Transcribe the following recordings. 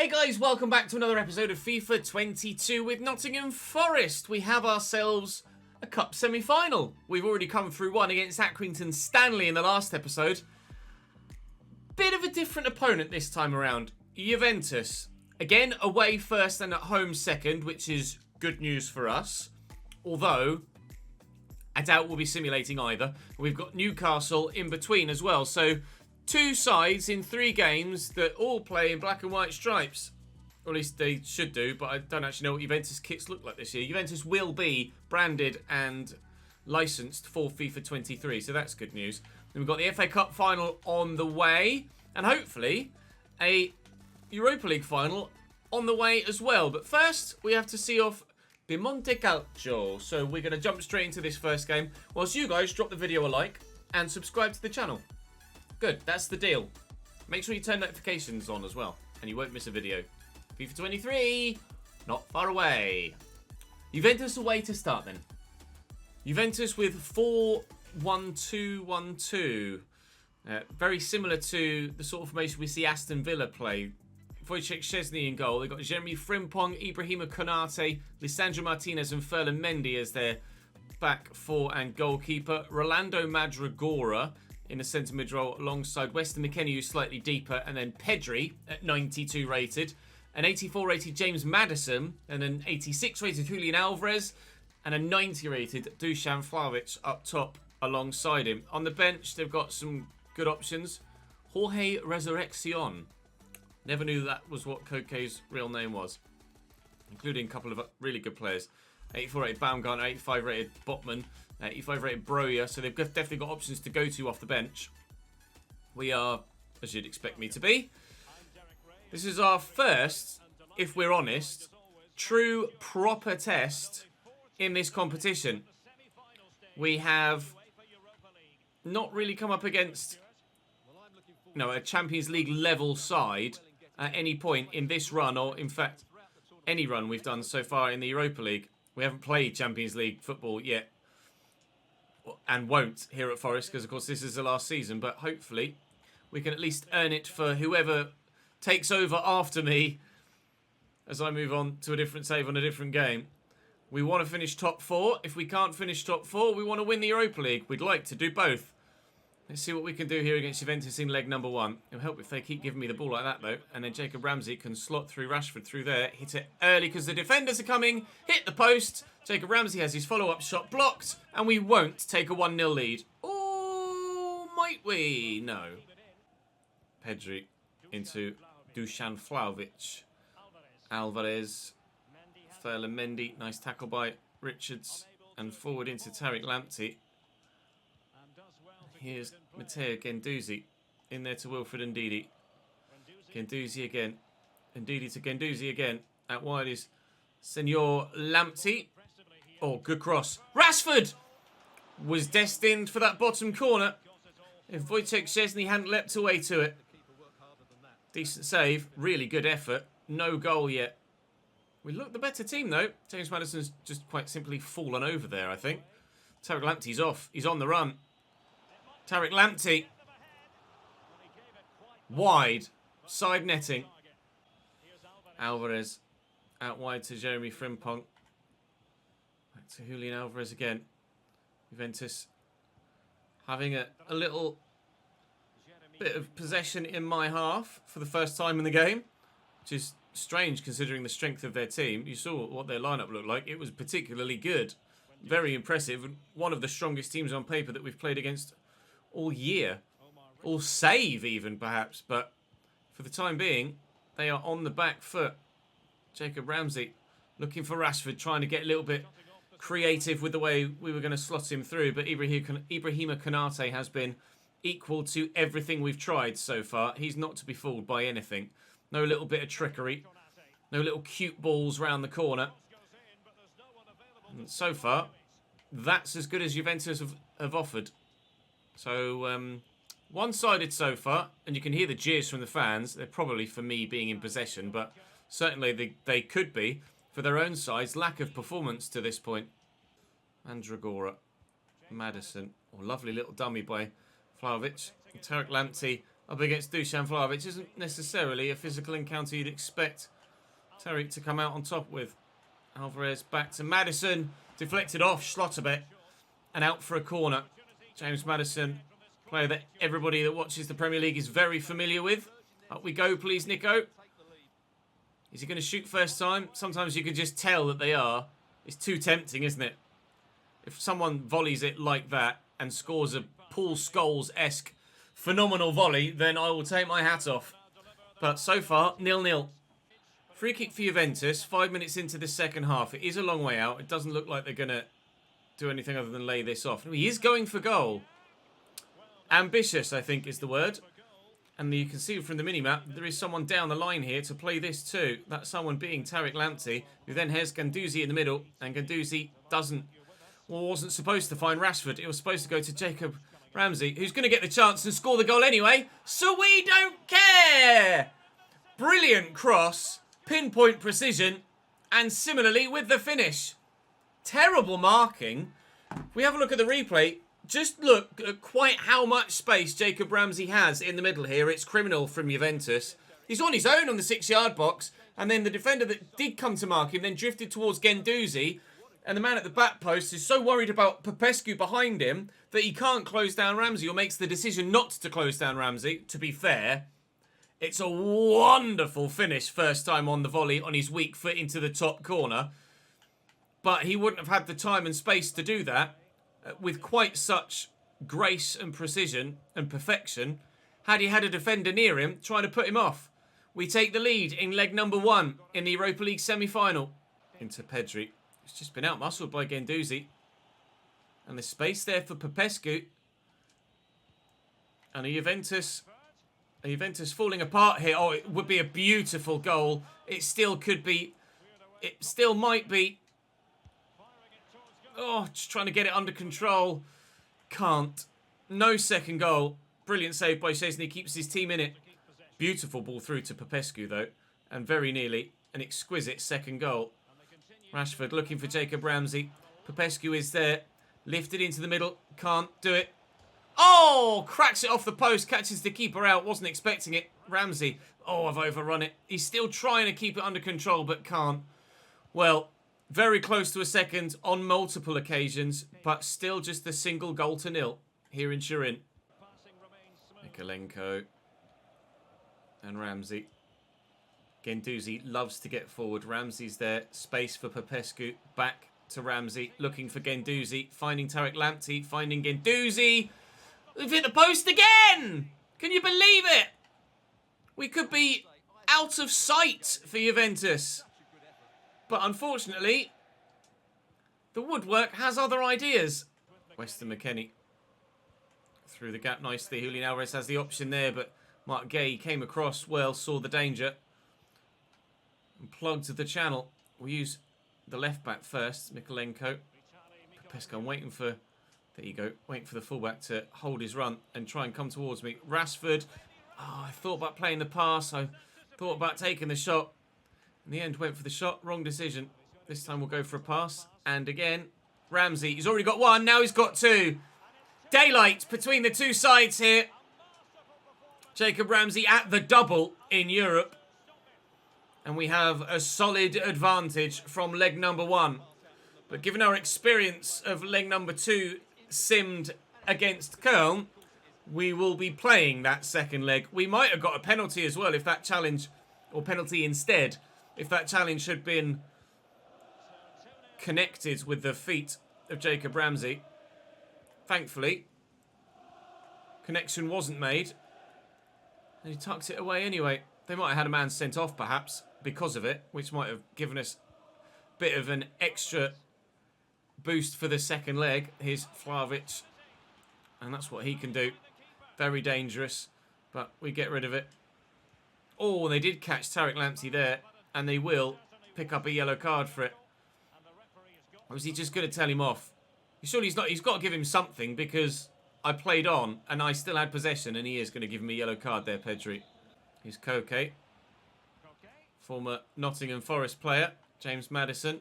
Hey guys, welcome back to another episode of FIFA 22 with Nottingham Forest. We have ourselves a cup semi-final. We've already come through one against Accrington Stanley in the last episode. Bit of a different opponent this time around. Juventus. Again, away first and at home second, which is good news for us. Although, I doubt we'll be simulating either. We've got Newcastle in between as well, so two sides in 3 games that all play in black and white stripes. Or at least they should do, but I don't actually know what Juventus kits look like this year. Juventus will be branded and licensed for FIFA 23, so that's good news. Then we've got the FA Cup final on the way, and hopefully a Europa League final on the way as well. But first, we have to see off Piemonte Calcio. So we're going to jump straight into this first game, whilst you guys drop the video a like and subscribe to the channel. Good, that's the deal. Make sure you turn notifications on as well, and you won't miss a video. FIFA 23, not far away. Juventus away to start then. Juventus with 4-1-2-1-2. Very similar to the sort of formation we see Aston Villa play. Wojciech Szczesny in goal. They've got Jeremy Frimpong, Ibrahima Konate, Lisandro Martinez and Ferland Mendy as their back four and goalkeeper. Rolando Madragora in the centre mid role alongside Weston McKennie, who's slightly deeper, and then Pedri at 92 rated, an 84 rated James Maddison, and an 86 rated Julian Alvarez, and a 90 rated Dusan Vlahovic up top alongside him. On the bench, they've got some good options. Jorge Resurreccion. Never knew that was what Koke's real name was. Including a couple of really good players. 84 rated Baumgartner, 85 rated Botman, 85 rated Broja, so they've definitely got options to go to off the bench. We are, as you'd expect me to be. This is our first, if we're honest, true proper test in this competition. We have not really come up against a Champions League level side at any point in this run, or in fact any run we've done so far in the Europa League. We haven't played Champions League football yet, and won't here at Forest, because of course this is the last season, but hopefully we can at least earn it for whoever takes over after me as I move on to a different save on a different game. We want to finish top 4. If we can't finish top 4, we want to win the Europa League. We'd like to do both. Let's see what we can do here against Juventus in leg number 1. It'll help if they keep giving me the ball like that, though. And then Jacob Ramsey can slot through Rashford through there. Hit it early because the defenders are coming. Hit the post. Jacob Ramsey has his follow-up shot blocked. And we won't take a 1-0 lead. Oh, might we? No. Pedri into Dusan Vlahovic. Alvarez. Ferland Mendy. Nice tackle by Richards. And forward into Tariq Lamptey. Here's Matteo Guendouzi in there to Wilfred Ndidi. Guendouzi again. Ndidi to Guendouzi again. Out wide is Senor Lamptey. Oh, good cross. Rashford was destined for that bottom corner. If Wojciech Szczesny hadn't leapt away to it. Decent save. Really good effort. No goal yet. We look the better team though. James Maddison's just quite simply fallen over there, I think. Tariq Lamptey's off. He's on the run. Tariq Lamptey. Wide. Side netting. Alvarez. Out wide to Jeremy Frimpong. Back to Julian Alvarez again. Juventus having a little bit of possession in my half for the first time in the game. Which is strange considering the strength of their team. You saw what their lineup looked like. It was particularly good. Very impressive. One of the strongest teams on paper that we've played against all year, all save even perhaps, but for the time being they are on the back foot. Jacob Ramsey looking for Rashford, trying to get a little bit creative with the way we were going to slot him through, but Ibrahima Konate has been equal to everything we've tried so far. He's not to be fooled by anything. No little bit of trickery, no little cute balls round the corner, and so far that's as good as Juventus have offered. So, one-sided so far, and you can hear the jeers from the fans. They're probably for me being in possession, but certainly they could be for their own side's lack of performance to this point. Mandragora, Maddison, lovely little dummy by Vlahovic. Tariq Lamptey up against Dusan Vlahovic isn't necessarily a physical encounter you'd expect Tariq to come out on top with. Alvarez back to Maddison. Deflected off Schlotterbeck. And out for a corner. James Maddison, player that everybody that watches the Premier League is very familiar with. Up we go, please, Nico. Is he going to shoot first time? Sometimes you can just tell that they are. It's too tempting, isn't it? If someone volleys it like that and scores a Paul Scholes-esque phenomenal volley, then I will take my hat off. But so far, 0-0. Free kick for Juventus, 5 minutes into the second half. It is a long way out. It doesn't look like they're going to do anything other than lay this off. He is going for goal. Ambitious, I think, is the word. And you can see from the minimap, there is someone down the line here to play this too. That someone being Tariq Lamptey, who then has Guendouzi in the middle. And Guendouzi wasn't supposed to find Rashford. It was supposed to go to Jacob Ramsey, who's going to get the chance and score the goal anyway. So we don't care! Brilliant cross, pinpoint precision, and similarly with the finish. Terrible marking. If we have a look at the replay, just look at quite how much space Jacob Ramsey has in the middle here. It's criminal from Juventus. He's on his own on the 6-yard box, and then the defender that did come to mark him then drifted towards Guendouzi, and the man at the back post is so worried about Popescu behind him that he can't close down Ramsey, or makes the decision not to close down Ramsey, to be fair. It's a wonderful finish, first time on the volley, on his weak foot into the top corner. But he wouldn't have had the time and space to do that with quite such grace and precision and perfection had he had a defender near him trying to put him off. We take the lead in leg number 1 in the Europa League semi-final. Into Pedri. It's just been out-muscled by Guendouzi. And there's space there for Popescu. And a Juventus falling apart here. Oh, it would be a beautiful goal. It still could be. It still might be. Oh, just trying to get it under control. Can't. No second goal. Brilliant save by Szczesny. Keeps his team in it. Beautiful ball through to Popescu, though. And very nearly an exquisite second goal. Rashford looking for Jacob Ramsey. Popescu is there. Lifted into the middle. Can't do it. Oh! Cracks it off the post. Catches the keeper out. Wasn't expecting it. Ramsey. Oh, I've overrun it. He's still trying to keep it under control, but can't. Well, very close to a second on multiple occasions, but still just a single goal to nil here in Turin. Mikolenko and Ramsey. Guendouzi loves to get forward. Ramsey's there. Space for Popescu. Back to Ramsey. Looking for Guendouzi. Finding Tariq Lamptey. Finding Guendouzi. We've hit the post again! Can you believe it? We could be out of sight for Juventus. But unfortunately, the woodwork has other ideas. Weston McKennie through the gap nicely. Julian Alvarez has the option there, but Mark Gay came across well, saw the danger, and plugged the channel. We'll use the left back first, Mikolenko. Popescu, I'm waiting for, there you go, waiting for the fullback to hold his run and try and come towards me. Rashford, I thought about playing the pass, I thought about taking the shot. In the end, went for the shot. Wrong decision. This time we'll go for a pass. And again, Ramsey. He's already got one. Now he's got two. Daylight between the two sides here. Jacob Ramsey at the double in Europe. And we have a solid advantage from leg number 1. But given our experience of leg number 2 simmed against Köln, we will be playing that second leg. We might have got a penalty as well if that challenge, or penalty instead, if that challenge had been connected with the feet of Jacob Ramsey. Thankfully, connection wasn't made. And he tucks it away anyway. They might have had a man sent off, perhaps, because of it, which might have given us a bit of an extra boost for the second leg. Here's Vlahovic. And that's what he can do. Very dangerous, but we get rid of it. Oh, they did catch Tariq Lamptey there. And they will pick up a yellow card for it. Or is he just going to tell him off? Surely he's not. He's got to give him something because I played on and I still had possession and he is going to give me a yellow card there, Pedri. Here's Koke. Former Nottingham Forest player, James Maddison.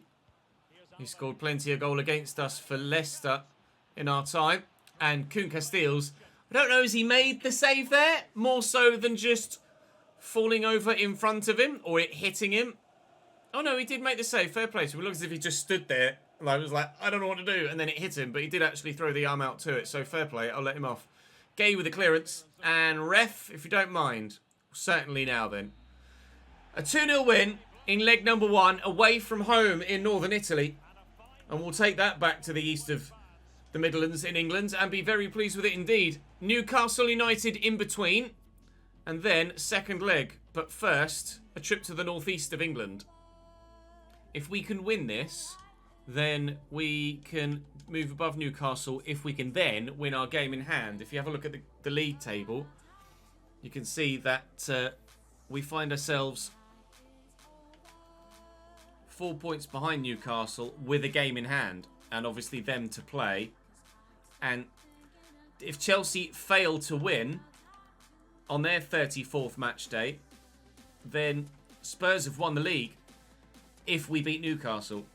He scored plenty of goal against us for Leicester in our time. And Kuhn Castells, I don't know, has he made the save there? More so than just falling over in front of him or it hitting him. Oh no, he did make the save. Fair play. So it looks as if he just stood there and I was like, I don't know what to do. And then it hit him, but he did actually throw the arm out to it. So fair play. I'll let him off. Gay with the clearance. And ref, if you don't mind. Certainly now then. A 2-0 win in leg number 1 away from home in northern Italy. And we'll take that back to the east of the Midlands in England and be very pleased with it indeed. Newcastle United in between. And then second leg. But first, a trip to the northeast of England. If we can win this, then we can move above Newcastle. If we can then win our game in hand. If you have a look at the league table, you can see that we find ourselves 4 points behind Newcastle with a game in hand. And obviously them to play. And if Chelsea fail to win on their 34th match day, then Spurs have won the league if we beat Newcastle.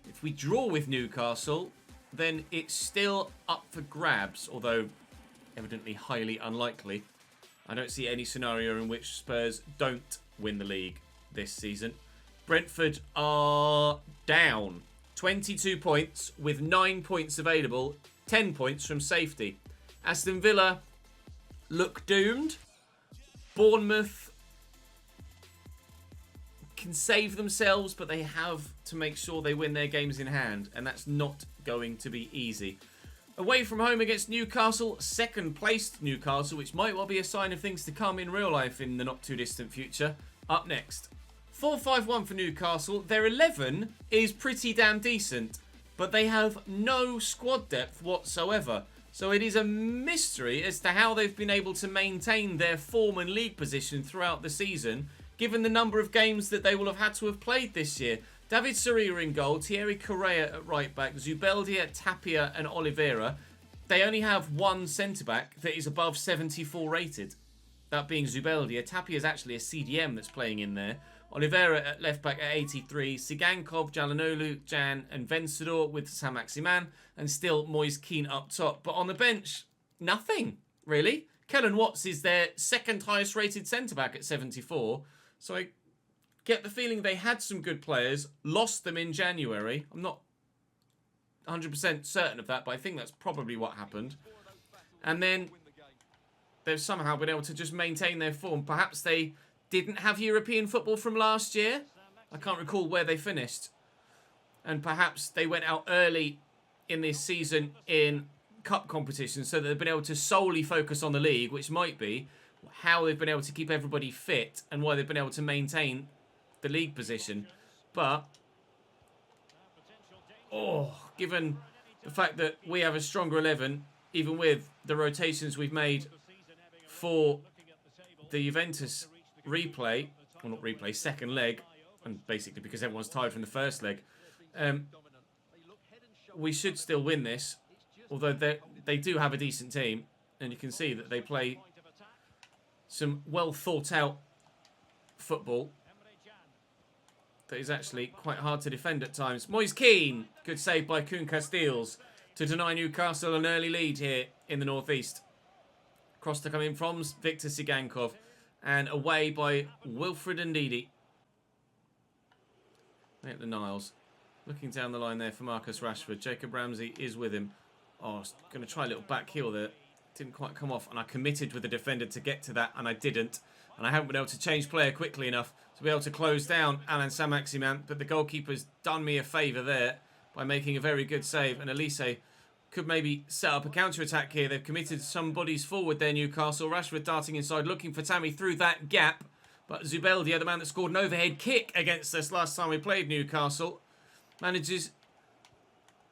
If we draw with Newcastle, then it's still up for grabs, although evidently highly unlikely. I don't see any scenario in which Spurs don't win the league this season. Brentford are down 22 points with 9 points available, 10 points from safety. Aston Villa look doomed. Bournemouth can save themselves, but they have to make sure they win their games in hand, and that's not going to be easy. Away from home against Newcastle, second placed Newcastle, which might well be a sign of things to come in real life in the not too distant future. Up next. 4-5-1 for Newcastle. Their 11 is pretty damn decent, but they have no squad depth whatsoever. So it is a mystery as to how they've been able to maintain their form and league position throughout the season, given the number of games that they will have had to have played this year. David Surya in goal, Thierry Correa at right back, Zubeldia, Tapia and Oliveira. They only have one centre-back that is above 74 rated. That being Zubeldia. Tapia is actually a CDM that's playing in there. Oliveira at left back at 83. Sigankov, Jalanolu, Jan and Vencedor with Saint-Maximin. And still Moise Keane up top. But on the bench, nothing, really. Kellen Watts is their second highest rated centre-back at 74. So I get the feeling they had some good players, lost them in January. I'm not 100% certain of that, but I think that's probably what happened. And then they've somehow been able to just maintain their form. Perhaps they didn't have European football from last year. I can't recall where they finished. And perhaps they went out early in this season in cup competition so that they've been able to solely focus on the league, which might be how they've been able to keep everybody fit and why they've been able to maintain the league position. But, given the fact that we have a stronger 11, even with the rotations we've made for the Juventus replay, well not replay, second leg, and basically because everyone's tired from the first leg, we should still win this, although they do have a decent team, and you can see that they play some well thought out football that is actually quite hard to defend at times. Moise Keane, good save by Koen Casteels to deny Newcastle an early lead here in the northeast. Cross to come in from Victor Sigankov and away by Wilfred Ndidi. At the Niles. Looking down the line there for Marcus Rashford. Jacob Ramsey is with him. Oh, going to try a little back heel there. Didn't quite come off, and I committed with the defender to get to that, and I didn't. And I haven't been able to change player quickly enough to be able to close down Alan Saint-Maximin, but the goalkeeper's done me a favour there by making a very good save, and Elise could maybe set up a counter-attack here. They've committed some bodies forward there, Newcastle. Rashford darting inside, looking for Tammy through that gap, but Zubeldia, the man that scored an overhead kick against us last time we played Newcastle, manages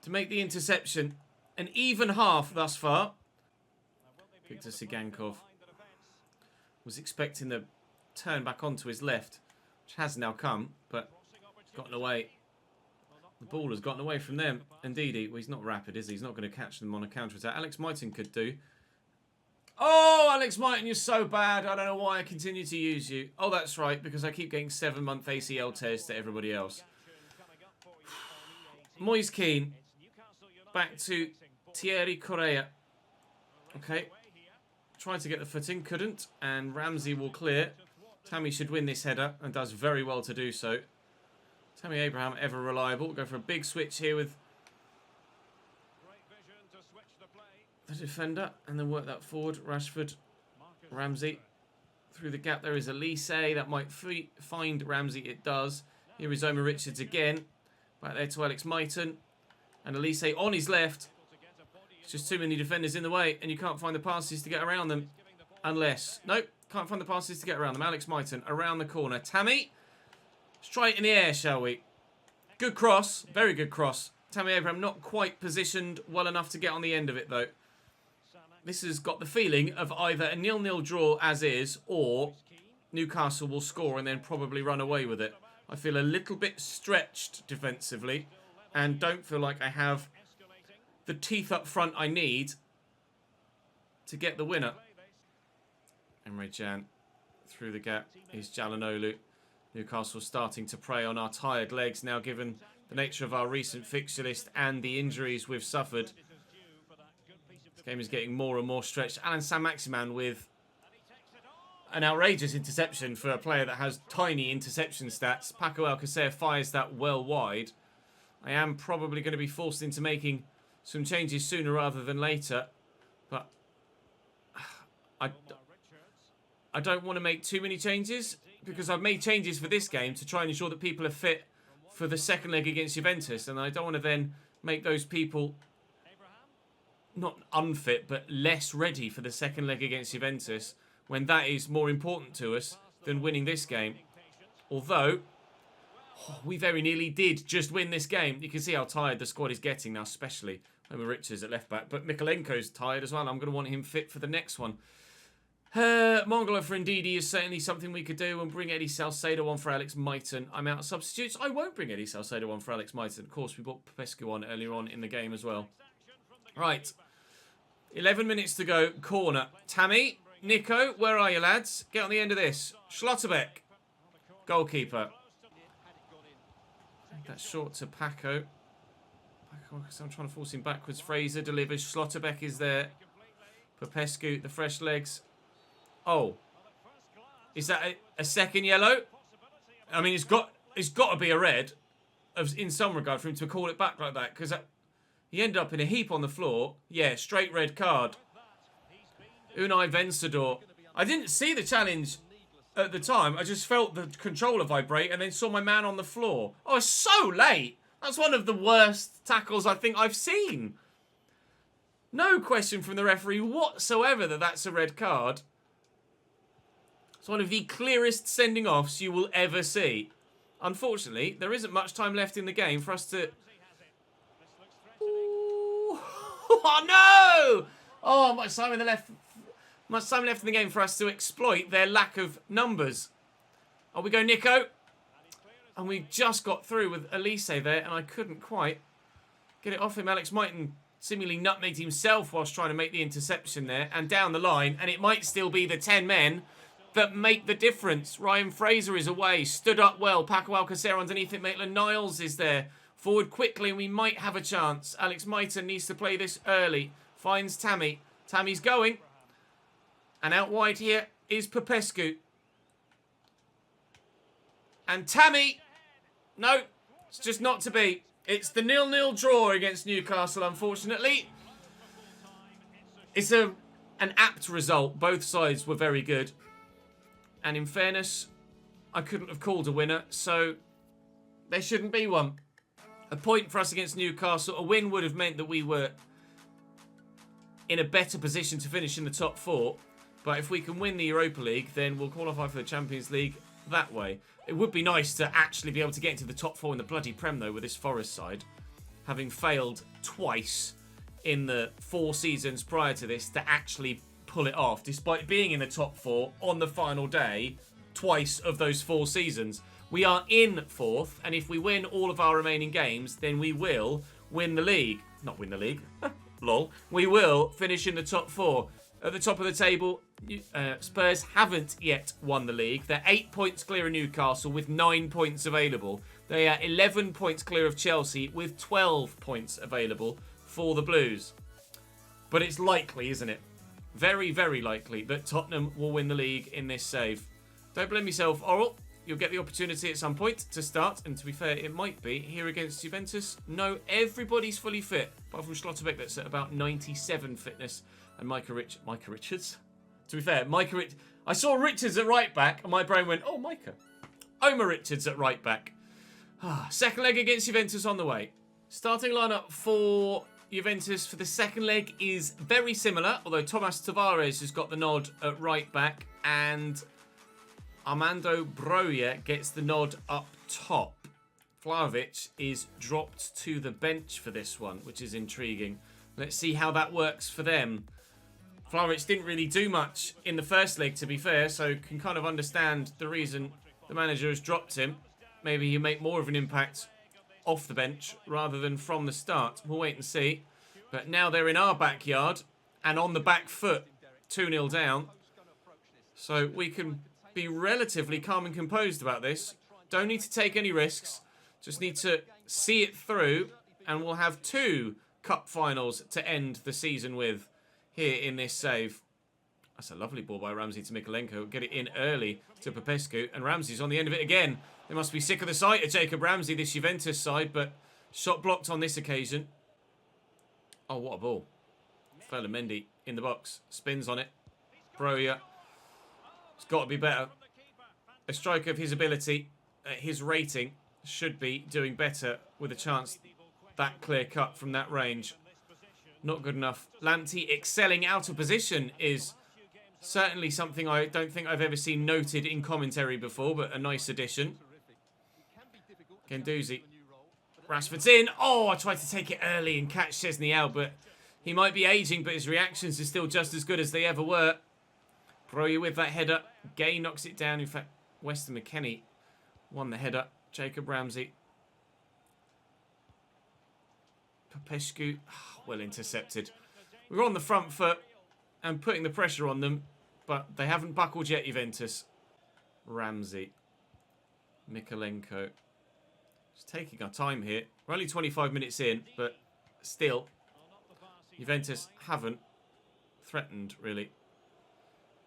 to make the interception. An even half thus far. Victor Sigankov was expecting the turn back onto his left, which has now come, but gotten away. The ball has gotten away from them. Indeed, well, he's not rapid, is he? He's not going to catch them on a counter-attack. Alex Mighton could do. Oh, Alex Mighton, you're so bad. I don't know why I continue to use you. Oh, that's right, because I keep getting 7-month ACL tears to everybody else. Moise Keane. Back to Thierry Correa. Okay. Tried to get the footing, couldn't. And Ramsey will clear. Tammy should win this header and does very well to do so. Tammy Abraham, ever reliable. We'll go for a big switch here with the defender. And then work that forward. Rashford, Ramsey. Through the gap there is Elise. That might find Ramsey. It does. Here is Omar Richards again. Back there to Alex Mighton. And Elise on his left. It's just too many defenders in the way. And you can't find the passes to get around them. Unless... Nope. Can't find the passes to get around them. Alex Mighton around the corner. Tammy. Straight in the air, shall we? Good cross. Very good cross. Tammy Abraham not quite positioned well enough to get on the end of it, though. This has got the feeling of either a 0-0 draw as is, or Newcastle will score and then probably run away with it. I feel a little bit stretched defensively and don't feel like I have the teeth up front I need to get the winner. Emre Can through the gap is Jalanolu. Newcastle starting to prey on our tired legs now, given the nature of our recent fixture list and the injuries we've suffered. This game is getting more and more stretched. Alan Saint-Maximin with an outrageous interception for a player that has tiny interception stats. Paco Alcacer fires that well wide. I am probably going to be forced into making some changes sooner rather than later. But I don't want to make too many changes, because I've made changes for this game to try and ensure that people are fit for the second leg against Juventus. And I don't want to then make those people not unfit, but less ready for the second leg against Juventus, when that is more important to us than winning this game. Although, we very nearly did just win this game. You can see how tired the squad is getting now, especially Omar Richards at left back. But Mikolenko's tired as well. I'm going to want him fit for the next one. Mongolo for Ndidi is certainly something we could do, and bring Eddie Salcedo on for Alex Mighton. I'm out of substitutes. I won't bring Eddie Salcedo on for Alex Mighton. Of course, we brought Popescu on earlier on in the game as well. Right. 11 minutes to go. Corner. Tammy, Nico, where are you, lads? Get on the end of this. Schlotterbeck, goalkeeper. That's short to Paco. I'm trying to force him backwards. Fraser delivers. Schlotterbeck is there. Popescu, the fresh legs. Oh, is that a second yellow? I mean, it's got to be a red, in some regard, for him to call it back like that, because he ended up in a heap on the floor. Yeah, straight red card. Unai Vencedor. I didn't see the challenge at the time. I just felt the controller vibrate and then saw my man on the floor. Oh, it's so late. That's one of the worst tackles I think I've seen. No question from the referee whatsoever that that's a red card. It's one of the clearest sending offs you will ever see. Unfortunately, there isn't much time left in the game for us to... Ooh. Oh, no! Oh, much time left in the game for us to exploit their lack of numbers. Oh, we go Nico. And we just got through with Elise there, and I couldn't quite get it off him. Alex Mighton seemingly nutmegged himself whilst trying to make the interception there, and down the line, and it might still be the 10 men that make the difference. Ryan Fraser is away, stood up well. Paco Alcacer underneath it. Maitland-Niles is there. Forward quickly, and we might have a chance. Alex Mighton needs to play this early. Finds Tammy. Tammy's going. And out wide here is Popescu. And Tammy... No, it's just not to be. It's the 0-0 draw against Newcastle, unfortunately. It's an apt result. Both sides were very good. And in fairness, I couldn't have called a winner, so there shouldn't be one. A point for us against Newcastle. A win would have meant that we were in a better position to finish in the top 4. But if we can win the Europa League, then we'll qualify for the Champions League that way. It would be nice to actually be able to get into the top 4 in the bloody Prem, though, with this Forest side. Having failed twice in the 4 seasons prior to this to actually pull it off, despite being in the top 4 on the final day, twice of those 4 seasons. We are in 4th, and if we win all of our remaining games, then we will win the league. Not win the league. Lol. We will finish in the top 4. At the top of the table, Spurs haven't yet won the league. They're 8 points clear of Newcastle with 9 points available. They are 11 points clear of Chelsea with 12 points available for the Blues. But it's likely, isn't it? very, very likely that Tottenham will win the league in this save. Don't blame yourself, Oral. You'll get the opportunity at some point to start, and to be fair, it might be here against Juventus. No, everybody's fully fit, apart from Schlotterbeck, that's at about 97 fitness, and Micah Richards? To be fair, I saw Richards at right back, and my brain went, oh, Micah. Omar Richards at right back. Second leg against Juventus on the way. Starting lineup for Juventus for the second leg is very similar, although Tomas Tavares has got the nod at right back, and Armando Broja gets the nod up top. Vlahovic is dropped to the bench for this one, which is intriguing. Let's see how that works for them. Vlahovic didn't really do much in the first leg, to be fair, so can kind of understand the reason the manager has dropped him. Maybe he'll make more of an impact off the bench rather than from the start. We'll wait and see. But now they're in our backyard and on the back foot, 2-0 down. So we can be relatively calm and composed about this. Don't need to take any risks. Just need to see it through, and we'll have 2 cup finals to end the season with here in this save. That's a lovely ball by Ramsey to Mikolenko. Get it in early to Popescu, and Ramsey's on the end of it again. They must be sick of the sight of Jacob Ramsey, this Juventus side, but shot blocked on this occasion. Oh, what a ball. Mendy in the box. Spins on it. Broja. It's got to be better. A striker of his ability, his rating, should be doing better with a chance that clear cut from that range. Not good enough. Lamptey excelling out of position is certainly something I don't think I've ever seen noted in commentary before, but a nice addition. Guendouzi. Rashford's in. Oh, I tried to take it early and catch Chesney out, but he might be aging, but his reactions are still just as good as they ever were. Broja with that header. Gay knocks it down. In fact, Weston McKennie won the header. Jacob Ramsey. Popescu. Well intercepted. We're on the front foot and putting the pressure on them, but they haven't buckled yet, Juventus. Ramsey. Mikolenko. Just taking our time here. We're only 25 minutes in, but still, Juventus haven't threatened, really.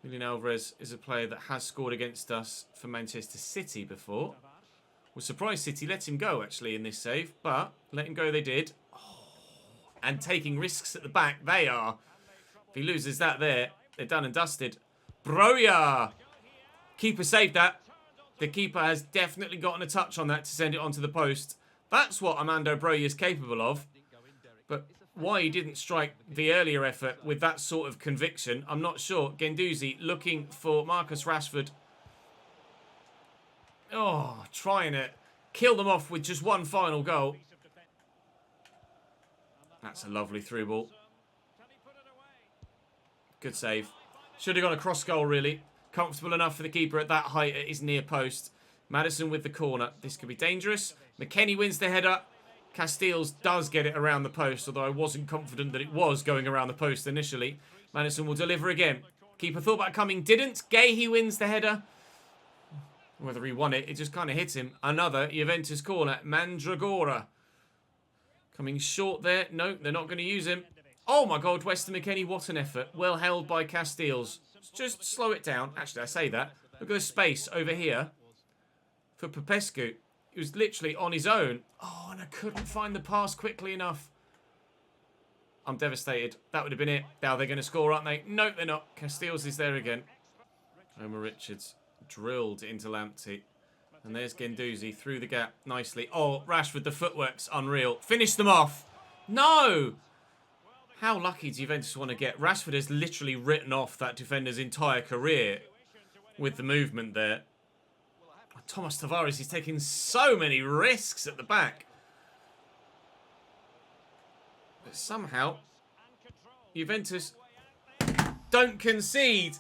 Julian Alvarez is a player that has scored against us for Manchester City before. Was surprised City let him go, actually, in this save, but let him go they did. Oh, and taking risks at the back, they are. If he loses that there, they're done and dusted. Broja! Keeper saved that. The keeper has definitely gotten a touch on that to send it onto the post. That's what Armando Broja is capable of. But why he didn't strike the earlier effort with that sort of conviction, I'm not sure. Guendouzi looking for Marcus Rashford. Oh, trying to kill them off with just one final goal. That's a lovely through ball. Good save. Should have gone a cross goal, really. Comfortable enough for the keeper at that height at his near post. Madison with the corner. This could be dangerous. McKennie wins the header. Casteels does get it around the post, although I wasn't confident that it was going around the post initially. Madison will deliver again. Keeper thought about coming, didn't. Gahey wins the header. Whether he won it, it just kind of hit him. Another Juventus corner. Mandragora. Coming short there. No, they're not going to use him. Oh my God, Weston McKennie, what an effort. Well held by Casteels. Just slow it down. Actually, I say that. Look at the space over here for Popescu. He was literally on his own. Oh, and I couldn't find the pass quickly enough. I'm devastated. That would have been it. Now they're going to score, aren't they? No, they're not. Casteels is there again. Omar Richards drilled into Lamptey. And there's Guendouzi through the gap nicely. Oh, Rashford, the footwork's unreal. Finish them off. No! How lucky do Juventus want to get? Rashford has literally written off that defender's entire career with the movement there. Tomas Tavares is taking so many risks at the back. But somehow, Juventus don't concede.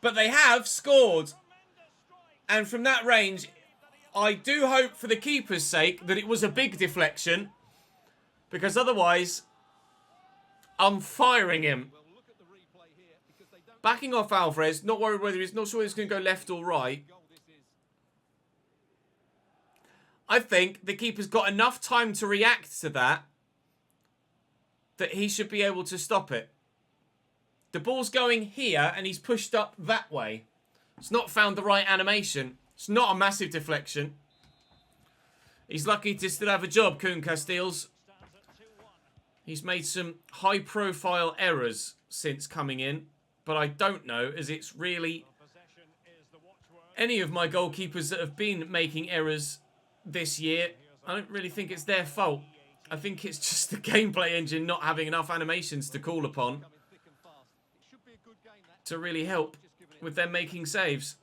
But they have scored. And from that range, I do hope for the keeper's sake that it was a big deflection. Because otherwise, I'm firing him. Backing off Alvarez, not worried whether he's not sure he's going to go left or right. I think the keeper's got enough time to react to that he should be able to stop it. The ball's going here, and he's pushed up that way. It's not found the right animation. It's not a massive deflection. He's lucky to still have a job, Kuhn Casteels. He's made some high-profile errors since coming in, but I don't know, as it's really any of my goalkeepers that have been making errors this year. I don't really think it's their fault. I think it's just the gameplay engine not having enough animations to call upon to really help with them making saves,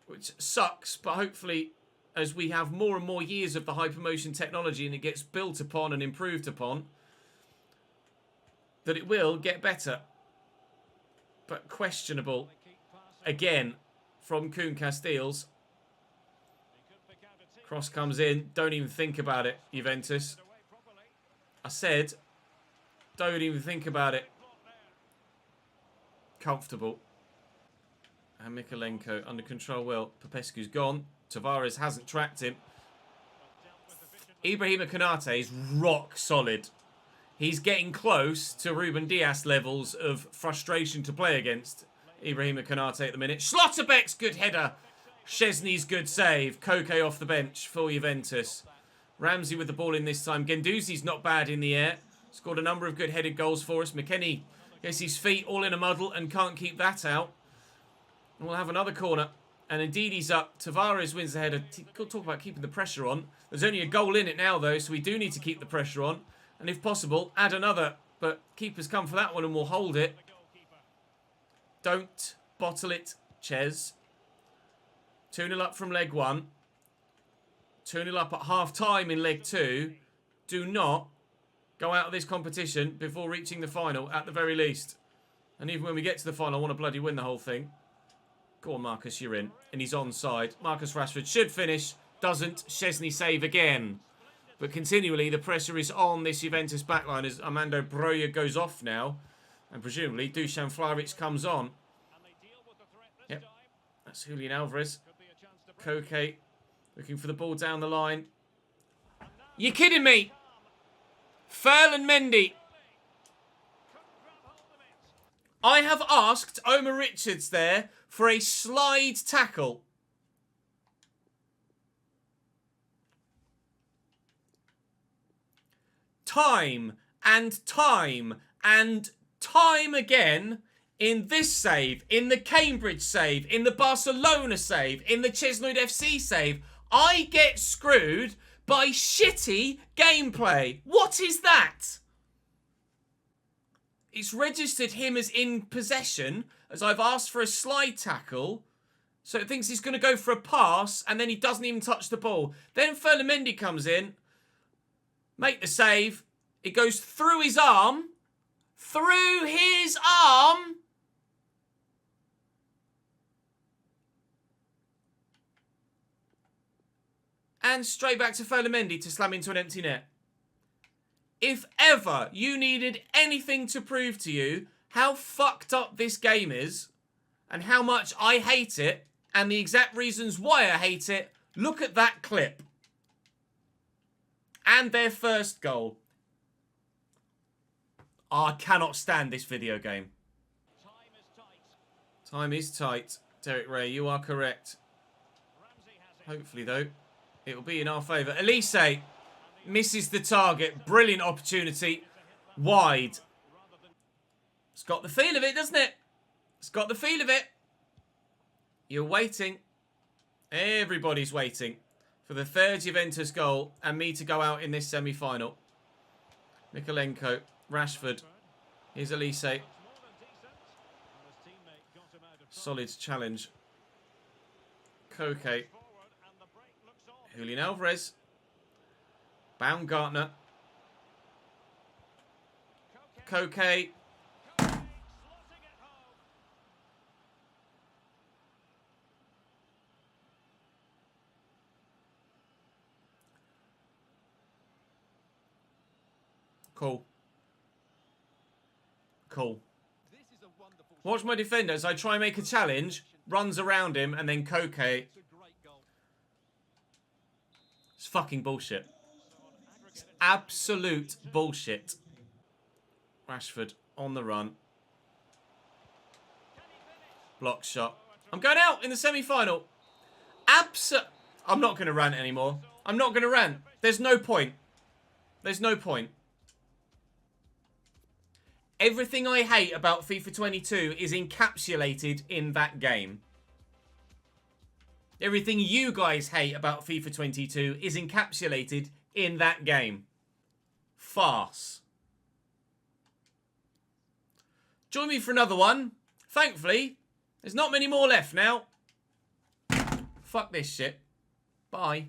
which sucks, but hopefully as we have more and more years of the hypermotion technology and it gets built upon and improved upon, that it will get better. But questionable again from Kuhn Casteels. Cross comes in, don't even think about it, Juventus. I said don't even think about it. Comfortable. And Mikalenko under control. Well, Popescu's gone. Tavares hasn't tracked him. Ibrahima Konate is rock solid. He's getting close to Ruben Dias levels of frustration to play against. Ibrahima Konate at the minute. Schlotterbeck's good header. Szczesny's good save. Koke off the bench for Juventus. Ramsey with the ball in this time. Guendouzi's not bad in the air. Scored a number of good headed goals for us. McKennie gets his feet all in a muddle and can't keep that out. And we'll have another corner. And indeed he's up. Tavares wins the header. Talk about keeping the pressure on. There's only a goal in it now though, so we do need to keep the pressure on. And if possible, add another. But keeper's come for that one and we'll hold it. Don't bottle it, Ches. 2-0 up from leg 1. 2-0 up at half-time in leg 2. Do not go out of this competition before reaching the final, at the very least. And even when we get to the final, I want to bloody win the whole thing. Go on, Marcus, you're in. And he's onside. Marcus Rashford should finish. Doesn't. Szczesny save again. But continually, the pressure is on this Juventus backline as Armando Broja goes off now. And presumably, Dusan Vlahovic comes on. Yep. That's Julian Alvarez. Koke looking for the ball down the line. You're kidding me! Ferland Mendy. I have asked Omar Richards there for a slide tackle. Time and time and time again in this save, in the Cambridge save, in the Barcelona save, in the Chesnoid FC save, I get screwed by shitty gameplay. What is that? It's registered him as in possession, as I've asked for a slide tackle. So it thinks he's going to go for a pass, and then he doesn't even touch the ball. Then Ferland Mendy comes in, make the save. It goes through his arm. Through his arm. And straight back to Ferland Mendy to slam into an empty net. If ever you needed anything to prove to you how fucked up this game is and how much I hate it and the exact reasons why I hate it, look at that clip. And their first goal. Oh, I cannot stand this video game. Time is tight. Derek Ray, you are correct. Hopefully, though, it will be in our favour. Elise misses the target. Brilliant opportunity. Wide. It's got the feel of it, doesn't it? It's got the feel of it. You're waiting. Everybody's waiting for the third Juventus goal and me to go out in this semi-final. Mikalenko, Rashford. Here's Elise. Solid challenge. Koke. Julian Alvarez. Baumgartner. Koke. Cool. Cool. Watch my defender as I try and make a challenge. Runs around him and then Koke. It's fucking bullshit. It's absolute bullshit. Rashford on the run. Block shot. I'm going out in the semi-final. I'm not going to rant anymore. I'm not going to rant. There's no point. There's no point. Everything I hate about FIFA 22 is encapsulated in that game. Everything you guys hate about FIFA 22 is encapsulated in that game. Farce. Join me for another one. Thankfully, there's not many more left now. Fuck this shit. Bye.